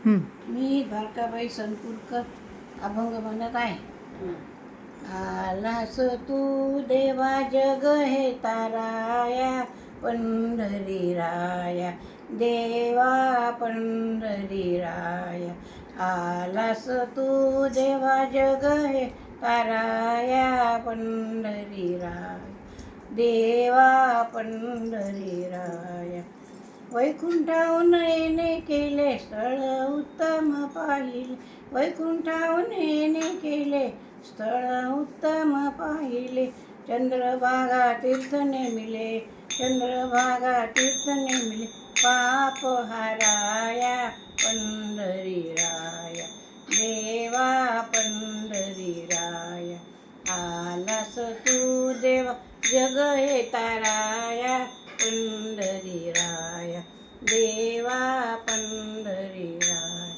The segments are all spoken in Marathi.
मी द्वारकाबाई सनपूरकर अभंग म्हणत आहे. आलास तू देवा जग हे ताराया, पंढरी राया देवा पंढरी राया. आलास तू देवा जग हे ताराया, पंढरी राया देवा पंढरी राया. वैकुंठाहून येणे केले स्थळ उत्तम पाहिले, वैकुंठाहून येणे केले स्थळ उत्तम पाहिले. चंद्रभागा तीर्थ नेमिले, चंद्रभागा तीर्थ नेमिले. पाप हाराया पंढरी राया देवा पंढरी राया. आलास तू देवा जग हे ताराया, पंढरी राया देवा पंढरी राया.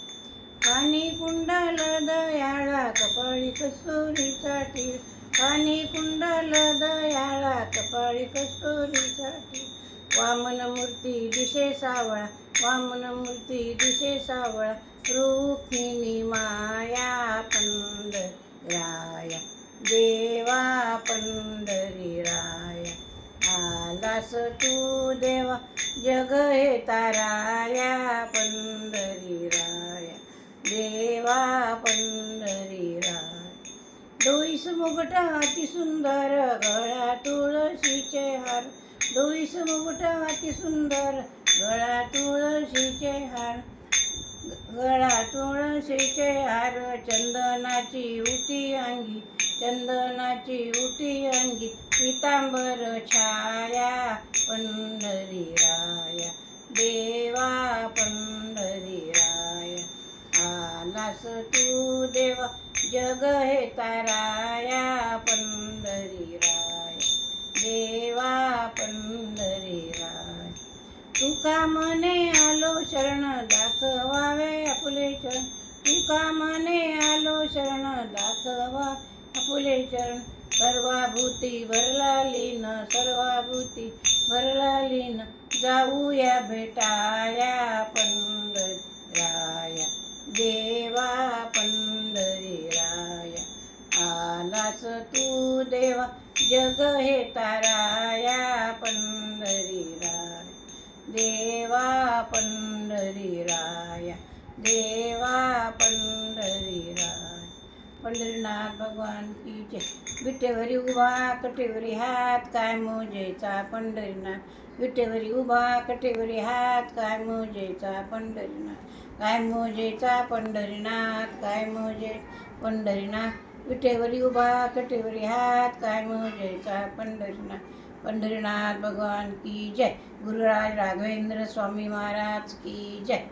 कानी कुंडल दयाळा कपाळी कस्तुरीचा टीळ, कानी कुंडल दयाळा कपाळी कस्तुरीचा टीळ. वामन मूर्ती दिशे सावळा, वामन मूर्ती दिशे सावळा. रुक्मिणी माया पंढरी राया देवा पंढरी राया. आलास तू देवा जग हे ताराया, पंढरी राया देवा पंढरी राया. डोईस मुगट अति सुंदर गळा तुळशीचे हार, डोईस मुगट अति सुंदर गळा तुळशीचे हार. गळा तुळशीचे हार. चंदनाची उटी अंगी, चंदनाची उटी अंगी. पितांबर छाया पंढरी राया देवा पंढरी राया. आलास तू देवा जग हे ताराया, पंढरी राया देवा पंढरी राया. तुका मने आलो शरण दाखवावे आपुले चरण, तुका मने आलो शरण दाखवा आपुले चरण. सर्वाभूती भरला लीन, सर्वाभूती भरला लीन. जाऊया भेटाया पंढरी राया देवा पंढरी राया. आलास तू देवा जग हे ताराया, पंढरी राया देवा पंढरी राया देवा पंढरी राया. पंढरीनाथ भगवान की जय. विटेवरी उभा कटेवरी हात, काय मोजेचा पंढरीनाथ. विटेवरी उभा कटेवरी हात, काय मोजेचा पंढरीनाथ. काय मोजेचा पंढरीनाथ, काय मोजे पंढरीनाथ. विटेवरी उभा कटेवरी हात, काय मोजेचा पंढरीनाथ. पंढरीनाथ भगवान की जय. गुरुराज राघवेंद्र स्वामी महाराज की जय.